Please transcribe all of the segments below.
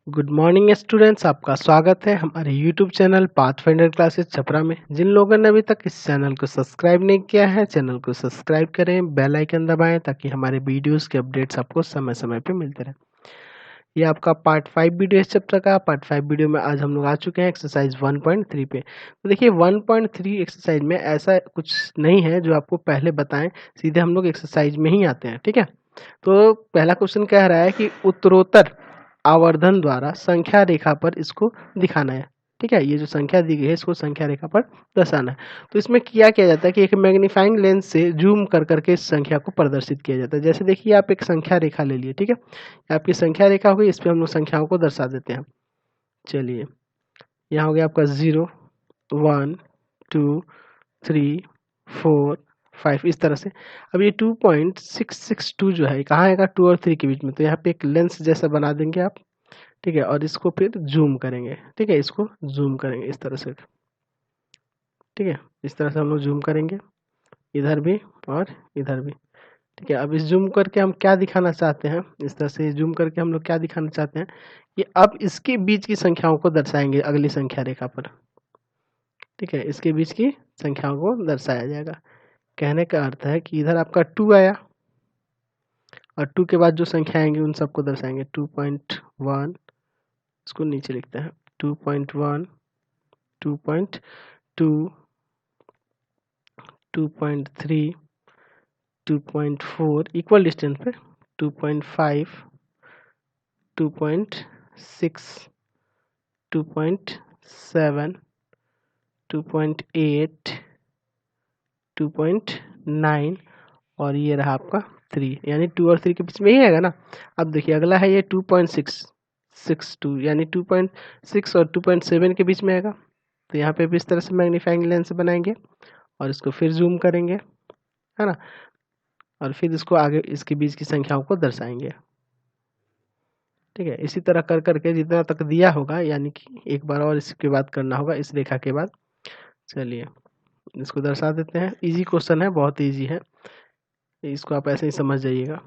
Good morning students, आपका स्वागत है हमारे YouTube channel pathfinder classes Chhapra में। जिन लोगों ने अभी तक इस चैनल को सब्सक्राइब नहीं किया है, चैनल को सब्सक्राइब करें, बेल आइकन दबाएं ताकि हमारे वीडियोस के अपडेट्स आपको समय समय पे मिलते रहें। ये आपका पार्ट 5 वीडियो इस चैप्टर का। पार्ट 5 वीडियो में आज हम लोग आ चुके हैं एक्सरसाइज 1.3 पे। तो देखिए 1.3 एक्सरसाइज में ऐसा कुछ नहीं है जो आपको पहले बताएं, सीधे हम लोग एक्सरसाइज में ही आते हैं। ठीक है, तो पहला क्वेश्चन कह रहा है कि उत्तरोत्तर आवर्धन द्वारा संख्या रेखा पर इसको दिखाना है। ठीक है, ये जो संख्या दी गई है इसको संख्या रेखा पर दर्शाना है। तो इसमें क्या किया जाता है कि एक मैग्नीफाइंग लेंस से जूम कर करके इस संख्या को प्रदर्शित किया जाता है। जैसे देखिए आप एक संख्या रेखा ले लिए, ठीक है, आपकी संख्या रेखा होगी, इस पर हम लोग संख्याओं को दर्शा देते हैं। चलिए, यहाँ हो गया आपका 0 1 2 3 4 5, इस तरह से। अब ये 2.662 जो है कहाँ आएगा, 2 और 3 के बीच में, तो यहाँ पे एक लेंस जैसा बना देंगे आप। ठीक है, और इसको फिर जूम करेंगे। ठीक है, इसको जूम करेंगे इस तरह से। ठीक है, इस तरह से हम लोग जूम करेंगे, इधर भी और इधर भी। ठीक है, अब इस जूम करके हम क्या दिखाना चाहते हैं, इस तरह से जूम करके हम लोग क्या दिखाना चाहते हैं कि अब इसके बीच की संख्याओं को दर्शाएंगे अगली संख्या रेखा पर। ठीक है, इसके बीच की संख्याओं को दर्शाया जाएगा। कहने का अर्थ है कि इधर आपका 2 आया और 2 के बाद जो संख्या आएंगी उन सबको दर्शाएंगे। 2.1, इसको नीचे लिखते हैं, 2.1 2.2 2.3 2.4 इक्वल डिस्टेंस पे, 2.5 2.6 2.7 2.8 2.9 और ये रहा आपका 3, यानी 2 और 3 के बीच में ही आएगा ना। अब देखिए अगला है ये 2.662, यानी 2.6 और 2.7 के बीच में आएगा। तो यहाँ पे भी इस तरह से मैग्नीफाइंग लेंस बनाएंगे और इसको फिर जूम करेंगे, है ना, और फिर इसको आगे इसके बीच की संख्याओं को दर्शाएंगे। ठीक है, इसी तरह कर करके जितना तक दिया होगा, यानी कि एक बार और इसके बाद करना होगा इस रेखा के बाद। चलिए इसको दर्शा देते हैं। इजी क्वेश्चन है, बहुत इजी है, इसको आप ऐसे ही समझ जाइएगा।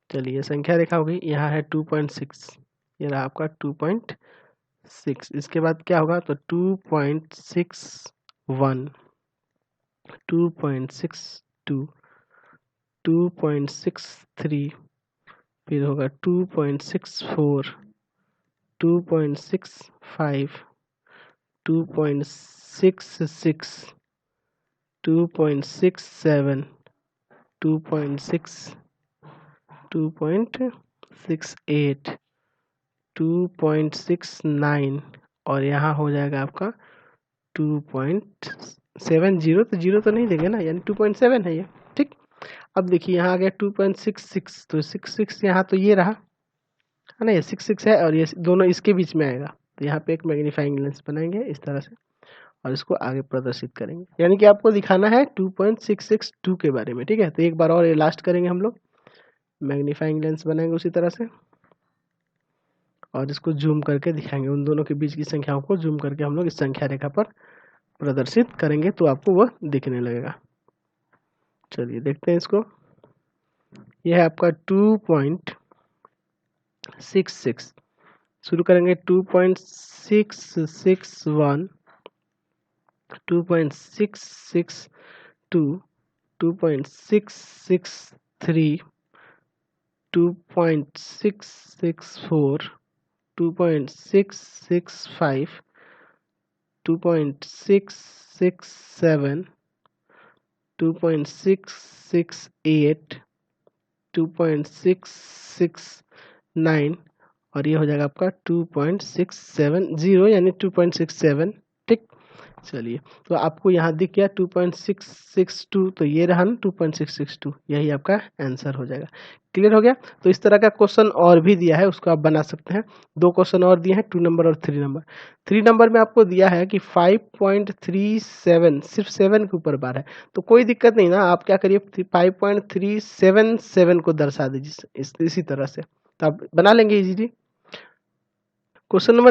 चलिए संख्या रेखा होगी, यहाँ है 2.6, ये रहा आपका 2.6। इसके बाद क्या होगा, तो 2.61 2.62 2.63, फिर होगा 2.64 2.65 2.66 2.67 2.6 2.68 2.69 और यहाँ हो जाएगा आपका 2.70। तो जीरो तो नहीं देंगे ना, यानी 2.7 है ये। ठीक, अब देखिए यहाँ आ गया 2.66, तो 66 यहाँ तो ये रहा है ना, ये 66 है और ये दोनों इसके बीच में आएगा। तो यहाँ पे एक मैग्नीफाइंग लेंस बनाएंगे इस तरह से और इसको आगे प्रदर्शित करेंगे, यानी कि आपको दिखाना है 2.662 के बारे में। ठीक है, तो एक बार और ये लास्ट करेंगे हम लोग, मैग्नीफाइंग लेंस बनाएंगे उसी तरह से और इसको जूम करके दिखाएंगे। उन दोनों के बीच की संख्याओं को जूम करके हम लोग इस संख्या रेखा पर प्रदर्शित करेंगे, तो आपको वह दिखने लगेगा। चलिए देखते हैं इसको। यह है आपका 2.66, शुरू करेंगे 2.661 2.662 2.663 2.664 2.665 2.667 2.668 2.669 और ये हो जाएगा आपका 2.670, यानी 2.67। ठीक, चलिए तो आपको यहाँ दिख गया 2.662, तो ये रहा ना 2.662, यही आपका आंसर हो जाएगा। क्लियर हो गया। तो इस तरह का क्वेश्चन और भी दिया है, उसको आप बना सकते हैं। 2 क्वेश्चन और दिए हैं, 2 नंबर और 3 नंबर। 3 नंबर में आपको दिया है कि 5.37 सिर्फ 7 के ऊपर बार है, तो कोई दिक्कत नहीं ना, आप क्या करिए 5.377 को दर्शा दीजिए इसी तरह से, तो आप बना लेंगे इजीली। Question number